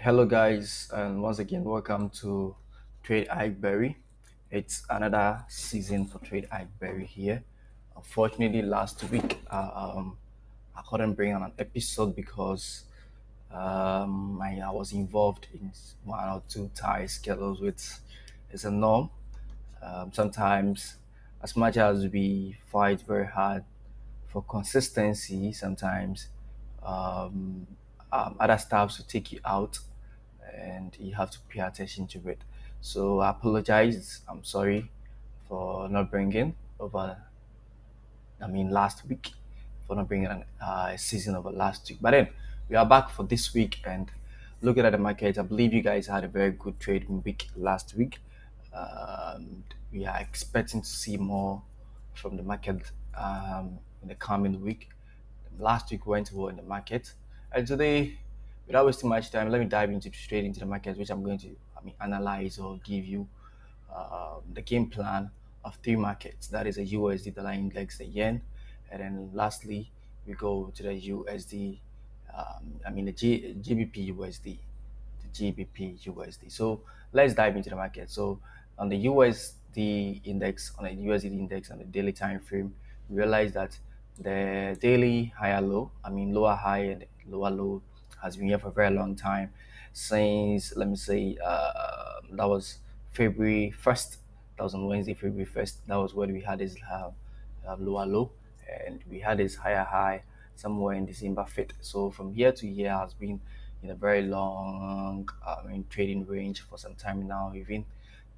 Hello, guys, and once again, welcome to Trade Iceberry. It's another season for Trade Iceberry here. Unfortunately, last week I couldn't bring on an episode because I was involved in one or two tie schedules, which is a norm. Sometimes, as much as we fight very hard for consistency, sometimes um, other staffs will take you out and you have to pay attention to it. So I apologize. I'm sorry for not bringing over. Last week for not bringing a season over last week. But then we are back for this week and looking at the market. I believe you guys had a very good trading week last week. We are expecting to see more from the market in the coming week. Last week went well in the market, and today, without wasting much time, let me dive into straight into the market, which I'm going to analyze or give you the game plan of three markets. That is the USD dollar index, the yen, and then lastly we go to the USD. The GBP USD, the GBP USD. So let's dive into the market. So on the USD index, on the daily time frame, we realize that the daily higher low, lower high and lower low, has been here for a very long time, since let me say that was February 1st. That was on Wednesday, February 1st. That was when we had this lower low, and we had this higher high somewhere in December 5th. So from year to year has been in a very long trading range for some time now, even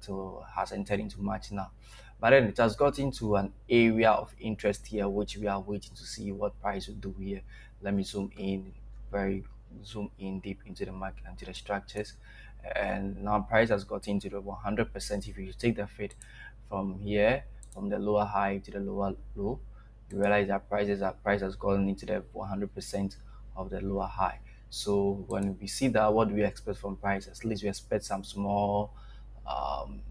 to has entered into March now. But then it has got into an area of interest here, which we are waiting to see what price will do here. Let me very zoom in deep into the market and to the structures. And now price has got into the 100%. If you take the fade from here, from the lower high to the lower low, you realize that price has gone into the 100% of the lower high. So when we see that, what do we expect from price? At least we expect some small um,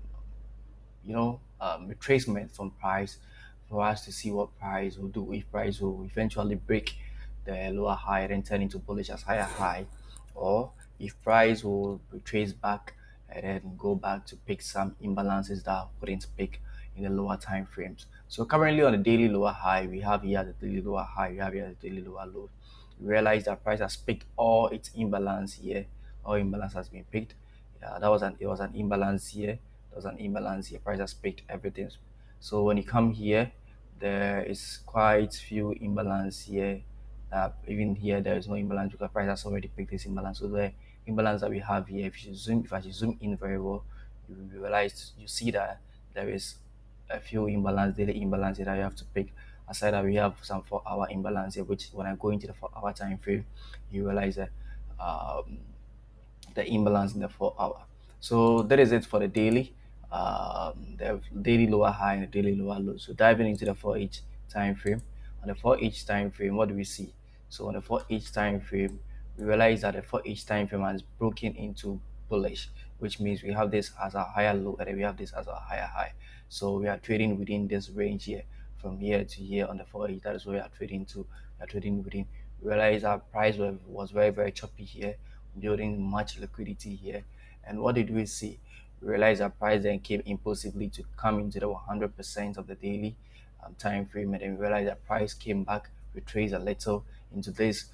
retracement from price for us to see what price will do, if price will eventually break the lower high and then turn into bullish as higher high, or if price will retrace back and then go back to pick some imbalances that couldn't pick in the lower time frames. So currently on the daily lower high, we have here the daily lower high, we have here the daily lower low. We realize that price has picked all its imbalance here. All imbalance has been picked. Yeah, it was an imbalance here. There was an imbalance here. Price has picked everything. So when you come here, there is quite few imbalance here. Even here, there is no imbalance because price has already picked this imbalance. So the imbalance that we have here, if I should zoom in very well, you see that there is a few imbalance, daily imbalance here that you have to pick. Aside that, we have some 4-hour imbalance here, which when I go into the 4-hour time frame, you realize that um, the imbalance in the 4-hour. So that is it for the daily. The daily lower high and the daily lower low. So diving into the 4H time frame. On the 4H time frame, what do we see? So on the 4H time frame, we realize that the 4H time frame has broken into bullish, which means we have this as a higher low and then we have this as a higher high. So we are trading within this range here, from here to here on the 4H. That is what we are trading to. We are trading within. We realize our price was very, very choppy here, building much liquidity here. And what did we see? We realized that price then came impulsively to come into the 100% of the daily time frame, and then we realized that price came back, retraced a little into this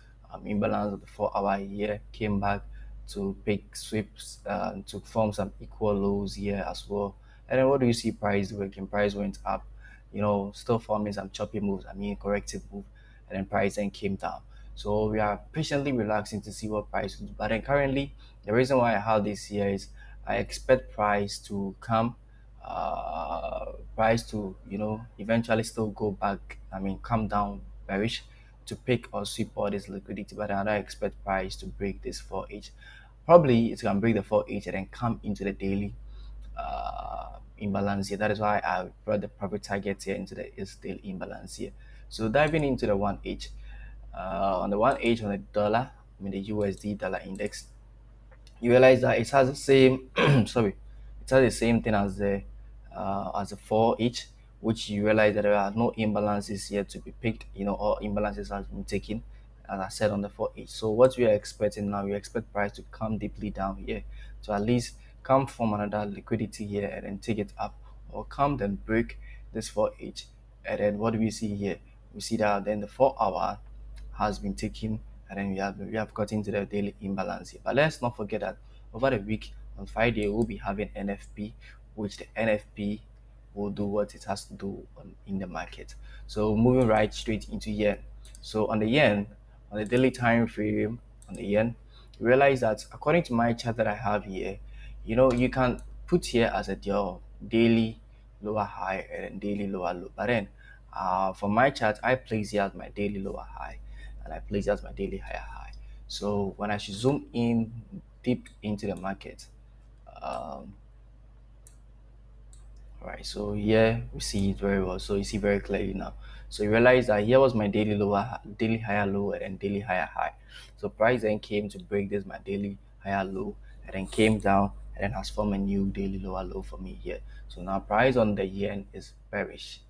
imbalance of the 4-hour here, came back to pick sweeps to form some equal lows here as well. And then what do you see price working? Price went up, still forming some choppy moves, corrective move, and then price then came down. So we are patiently relaxing to see what price will do. But then currently, the reason why I have this here is I expect price to come, price to eventually still go back. Come down bearish to pick or sweep all this liquidity. But I don't expect price to break this 4H. Probably it's gonna break the 4H and then come into the daily imbalance here. That is why I brought the profit target here into the daily imbalance here. So diving into the 1H. On the 1H on the dollar, the USD dollar index, you realize that it has the same sorry, it has the same thing as the 4H, which you realize that there are no imbalances here to be picked. All imbalances has been taken. as I said on the 4H. So what we are expecting now, we expect price to come deeply down here to at least come from another liquidity here and then take it up, or come then break this 4H. And then what do we see here? We see that then the 4 hour has been taken, and then we have gotten to the daily imbalance here. But let's not forget that over the week on Friday we'll be having NFP, which the NFP will do what it has to do in the market. So moving right straight into yen. So on the yen, on the daily time frame on the yen, you realize that according to my chart that I have here, you can put here as your daily lower high and daily lower low. But then for my chart, I place here as my daily lower high and I place it as my daily higher high. So when I should zoom in deep into the market, um, all right, so here we see it very well. So you see very clearly now. So you realize that here was my daily lower, daily higher low, and then daily higher high. So price then came to break this my daily higher low, and then came down, and then has formed a new daily lower low for me here. So now price on the yen is bearish.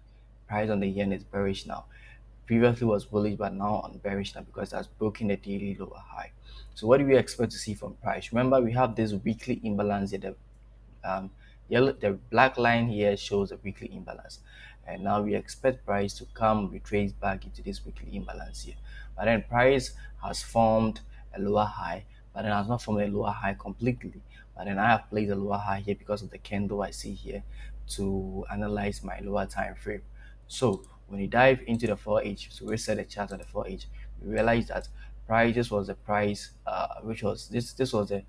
Price on the yen is bearish now. Previously was bullish, but now on bearish now because it has broken the daily lower high. So what do we expect to see from price? Remember, we have this weekly imbalance here. The black line here shows a weekly imbalance, and now we expect price to come retrace back into this weekly imbalance here. But then price has formed a lower high, but then has not formed a lower high completely. But then I have placed a lower high here because of the candle I see here to analyze my lower time frame. So when you dive into the 4H, so we set the chart on the 4H, we realize that price, this was the price, which was this was the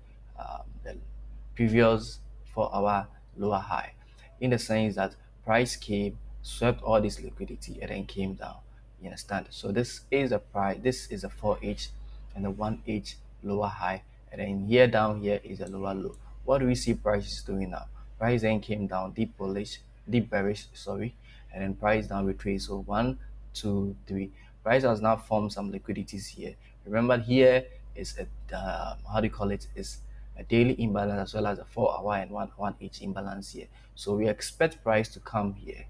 previous for our lower high, in the sense that price came, swept all this liquidity, and then came down. You understand? So this is a price, this is a 4H and the 1H lower high, and then here down here is a lower low. What do we see price is doing now? Price then came down, deep bullish, deep bearish, sorry, and then price down retrace. So 1, 2, 3. Price has now formed some liquidities here. Remember, here is a how do you call it? Is a daily imbalance as well as a 4 hour and 1 1 imbalance here. So we expect price to come here,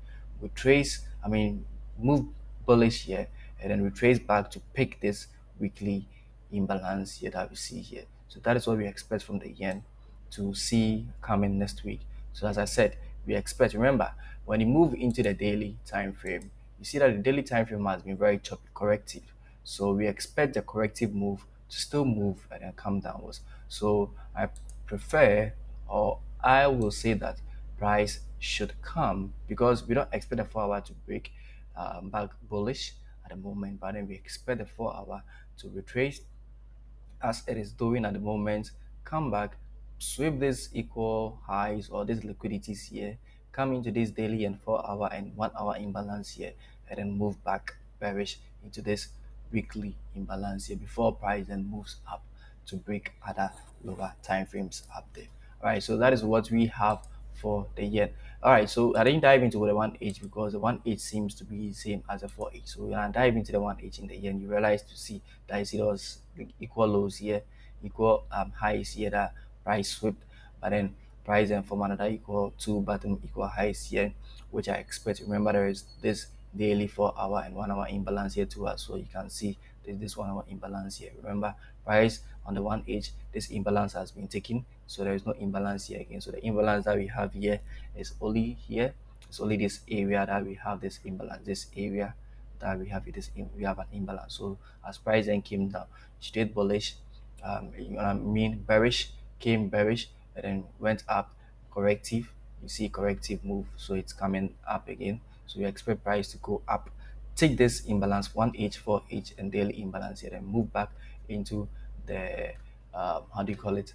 move bullish here, and then retrace back to pick this weekly imbalance here that we see here. So that is what we expect from the yen to see coming next week. So as I said, we expect, remember, when you move into the daily time frame, you see that the daily time frame has been very choppy, corrective. So we expect the corrective move to still move and then come downwards. So I prefer, or I will say that price should come, because we don't expect the 4 hour to break back bullish at the moment, but then we expect the 4 hour to retrace as it is doing at the moment, come back, sweep these equal highs or these liquidities here, come into this daily and 4 hour and 1 hour imbalance here, and then move back bearish into this weekly imbalance here before price then moves up to break other lower time frames up there. All right, so that is what we have for the yen. All right, so I didn't dive into the 1H because the 1H seems to be the same as the 4H. So when I dive into the 1H in the yen, you realize to see that you see those equal lows here, equal highs here that price swept, but then price and from another equal two bottom equal highs here, which I expect. Remember, there is this daily 4 hour and 1 hour imbalance here too, as so you can see there's this 1 hour imbalance here. Remember, price on the 1H, this imbalance has been taken, so there is no imbalance here again. So the imbalance that we have here is only here. It's only this area that we have this imbalance. This area that we have we have an imbalance. So as price then came down, stayed bullish, bearish, came bearish, and then went up, corrective. You see corrective move, so it's coming up again. So we expect price to go up, take this imbalance 1H, 4H, and daily imbalance here, then move back into the how do you call it?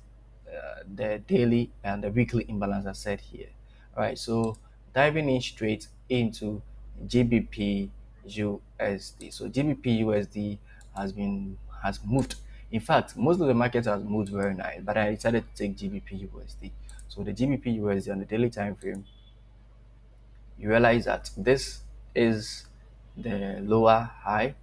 The daily and the weekly imbalance I said here. All right, so diving in straight into GBP USD. So GBP USD has moved. In fact, most of the markets has moved very nice, but I decided to take GBP USD. So the GBP USD on the daily time frame, you realize that this is the lower high.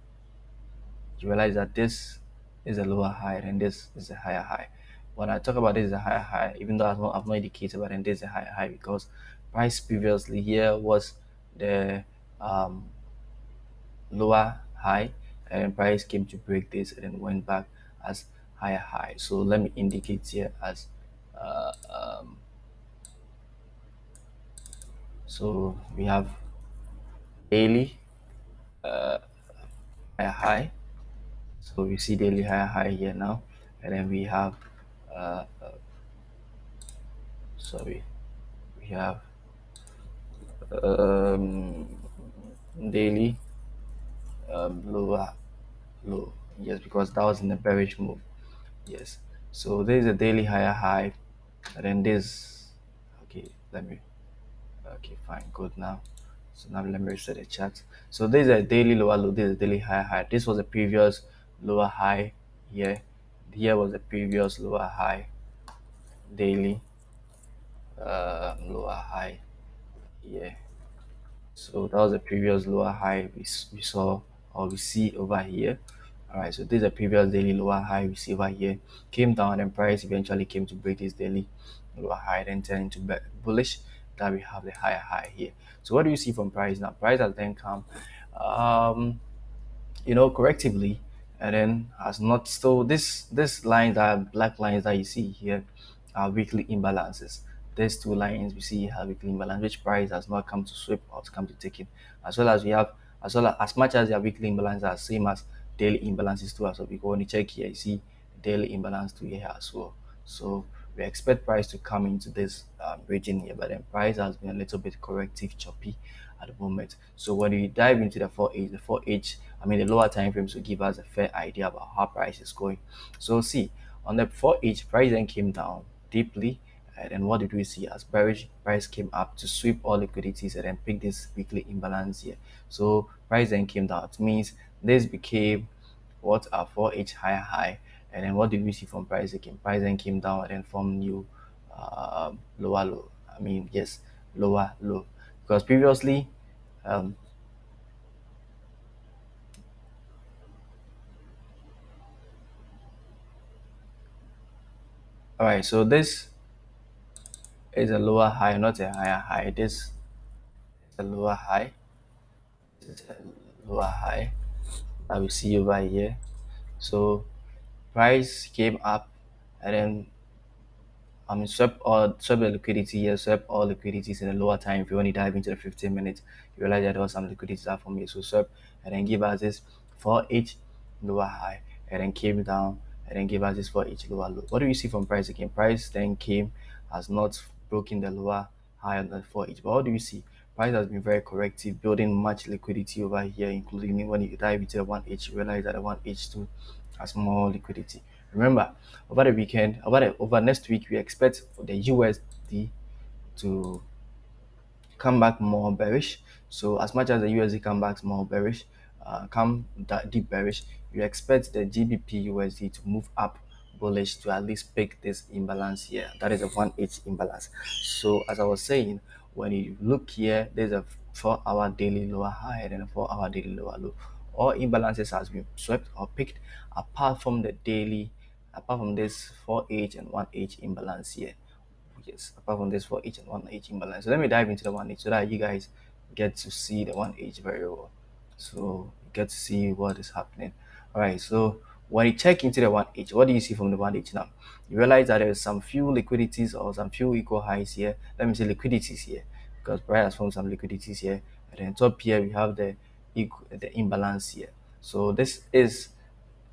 You realize that this is a lower high and this is a higher high. When I talk about this is a higher high, even though I've not indicated, but then this is a higher high because price previously here was the lower high, and then price came to break this and then went back as higher high. So let me indicate here as uh, um, so we have daily higher high. So we see daily higher high here now, and then we have uh, uh, sorry, we have um, daily lower low. Yes, because that was in a bearish move. Yes. So there is a daily higher high, and then this. Okay, let me. Okay, fine, good now. So now let me reset the chart. So this is a daily lower low. This is a daily higher high. This was a previous lower high here. Here was the previous lower high daily lower high here. So that was the previous lower high we saw or we see over here. All right, so this is a previous daily lower high we see over here. Came down and price eventually came to break this daily lower high, then turn into bullish. That we have the higher high here. So what do you see from price now? Price has then come. Um, correctively, and then has not. So this lines are black lines that you see here are weekly imbalances. These two lines we see have weekly imbalance, which price has not come to sweep or to come to take in, as well as we have as much as their weekly imbalance are same as daily imbalances too. So because when you check here, you see daily imbalance to here as well. So we expect price to come into this region here, but then price has been a little bit corrective, choppy at the moment. So when we dive into the 4H, I mean the lower time frames will give us a fair idea about how price is going. So see, on the 4H, price then came down deeply. And then what did we see as bearish price came up to sweep all liquidities and then pick this weekly imbalance here. So price then came down. It means this became what a 4H higher high. And then what did we see from price again? Price then came down and then formed new lower low. I mean, yes, lower low. Because previously, um, all right, so this is a lower high, not a higher high. This is a lower high. This is a lower high that we see over here. So price came up and then swept the liquidity here, swept all liquidities in a lower time. If you only dive into the 15 minutes, you realize that there was some liquidities out from here. So swept and then give us this 4H lower high and then came down and then give us this 4H lower low. What do you see from price again? Price then came, has not broken the lower high on the 4H. But what do you see? Price has been very corrective, building much liquidity over here, including when you dive into the 1H, you realize that the 1H too has more liquidity. Remember, over the weekend, over next week, we expect for the USD to come back more bearish. So as much as the USD come back more bearish, come that deep bearish, you expect the GBP USD to move up bullish to at least pick this imbalance here. That is a 1H imbalance. So as I was saying, when you look here, there's a 4-hour daily lower high and a 4-hour daily lower low. All imbalances has been swept or picked apart from the daily, apart from this 4H and 1H imbalance here. Yes, apart from this for each and one age imbalance. So let me dive into the one age so that you guys get to see the one age very well. So you get to see what is happening. All right. So when you check into the one age, what do you see from the one age now? You realize that there is some few liquidities or some few equal highs here. Let me say liquidities here because price has formed some liquidities here. And then top here we have the imbalance here. So this is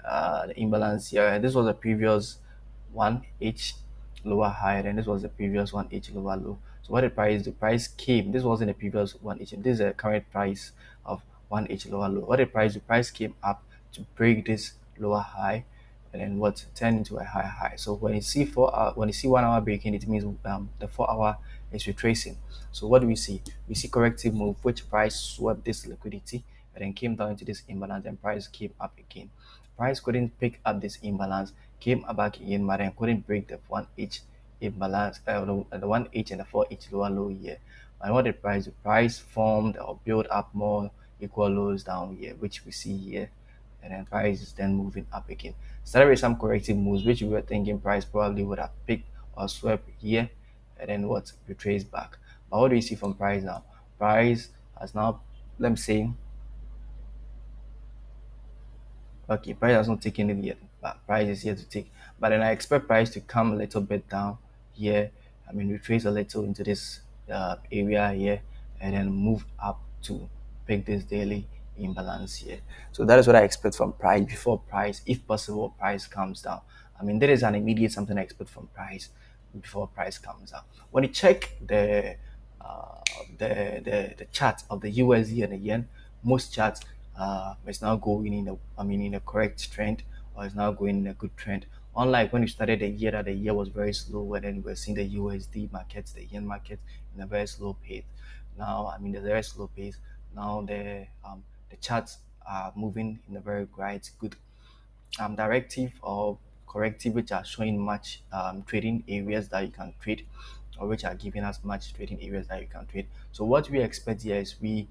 the imbalance here. And this was the previous 1H lower high, and this was the previous 1H lower low. So what the price? The price came. This wasn't the previous 1H. This is the current price of 1H lower low. What the price? The price came up to break this lower high, and then what turned into a higher high. So when you see when you see 1 hour breaking, it means the 4 hour is retracing. So what do we see? We see corrective move, which price swept this liquidity and then came down into this imbalance, and price came up again. Price couldn't pick up this imbalance, came back again, but then couldn't break the 1H imbalance, the 1H and the 4H lower low here. And what the price? The price formed or built up more equal lows down here, which we see here, and then price is then moving up again. Started with some corrective moves, which we were thinking price probably would have picked or swept here, and then what retrace back. But what do you see from price now? Price has now, let me say, Okay, price has not taken it yet, but price is here to take. But then I expect price to come a little bit down here. I mean, retrace a little into this area here, and then move up to pick this daily imbalance here. So that is what I expect from price before price, if possible, price comes down. I mean, there is an immediate something I expect from price before price comes down. When you check uh, the chart of the USD and the yen, most charts is now going in in a correct trend, or is now going in a good trend. Unlike when we started the year, that the year was very slow, and then we're seeing the USD markets, the yen market in a very slow pace. Now, I mean, the very slow pace. Now the charts are moving in a very bright, good directive or corrective, which are showing much trading areas that you can trade, or which are giving us much trading areas that you can trade. So what we expect here is we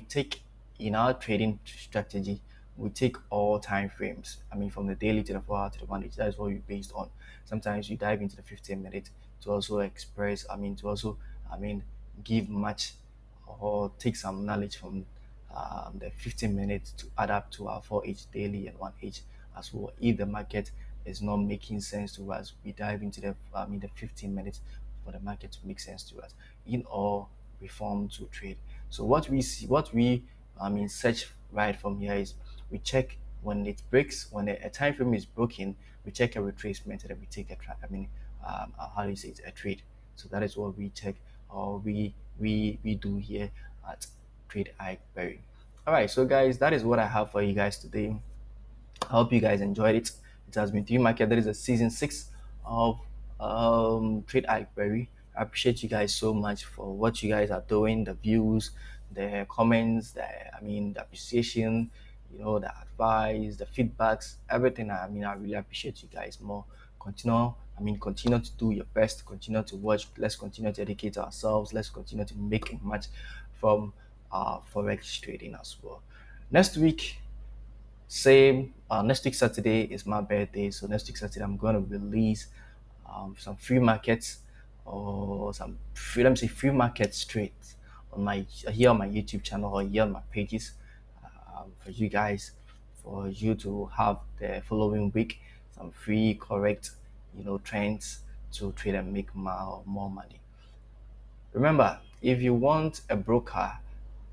take in our trading strategy, we take all time frames. I mean, from the daily to the 4 hour to the 1 day. That is what we based on. Sometimes you dive into the 15 minutes to also express. I mean, to also I mean give much or take some knowledge from the 15 minutes to add up to our 4H daily and 1H as well. If the market is not making sense to us, we dive into the 15 minutes for the market to make sense to us in all reform to trade. So what we see, what we search right from here is we check when it breaks, when a time frame is broken, we check a retracement and then we take a how do you say it, a trade. So that is what we check, or we do here at Trade Iceberry. All right, so guys, that is what I have for you guys today. I hope you guys enjoyed it. It has been 3 Market. That is a season 6 of Trade Iceberry. I appreciate you guys so much for what you guys are doing, the views, the comments, the appreciation, the advice, the feedbacks, everything. I really appreciate you guys more. Continue to do your best, continue to watch, let's continue to educate ourselves, let's continue to make much from forex trading as well. Next week, same. Next week Saturday is my birthday, so next week Saturday I'm going to release some free markets, or some free, let me say free market straight on my here on my YouTube channel or here on my pages, for you guys, for you to have the following week some free correct trends to trade and make more money. Remember, if you want a broker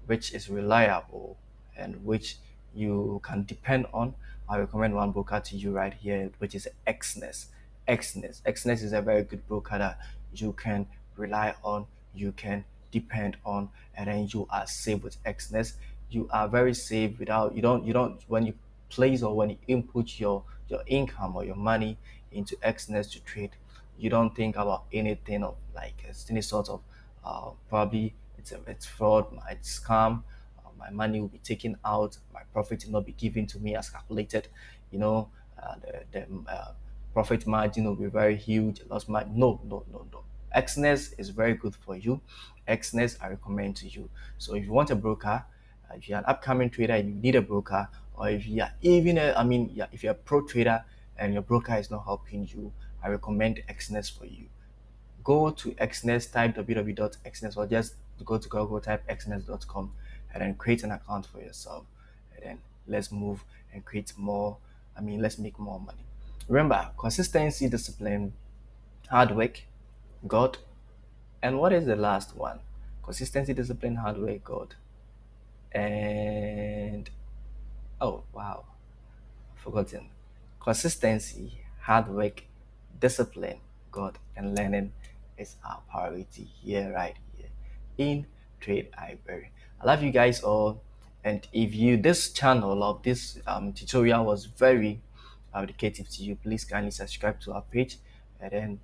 which is reliable and which you can depend on, I recommend one broker to you right here, which is Xness. Xness is a very good broker that you can rely on, you can depend on, and then you are safe with Xness. You are very safe without you don't when you place or when you input your income or your money into Xness to trade, you don't think about anything of like any sort of probably it's fraud, it's scam. My money will be taken out, my profit will not be given to me as calculated. You know, the profit margin will be very huge. Loss margin, no, no, no, no. Xness is very good for you. Xness I recommend to you. So if you want a broker, if you're an upcoming trader and you need a broker, or if you are even yeah, if you're a pro trader and your broker is not helping you, I recommend Xness for you. Go to Xness, type www.xness, or just go to Google, type xness.com, and then create an account for yourself. And then let's move and create more. Let's make more money. Remember, consistency, discipline, hard work, God. And what is the last one? Consistency, discipline, hard work, God. And oh, wow, forgotten. Consistency, hard work, discipline, God, and learning is our priority here, right here in Trade Ivory. I love you guys all. And if you this channel or this tutorial was very educative to you, please kindly subscribe to our page, and then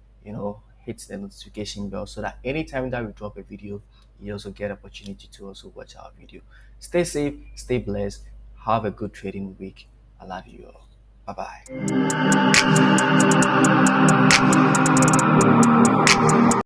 hit the notification bell so that anytime that we drop a video, you also get opportunity to also watch our video. Stay safe, stay blessed, have a good trading week. I love you all. Bye bye.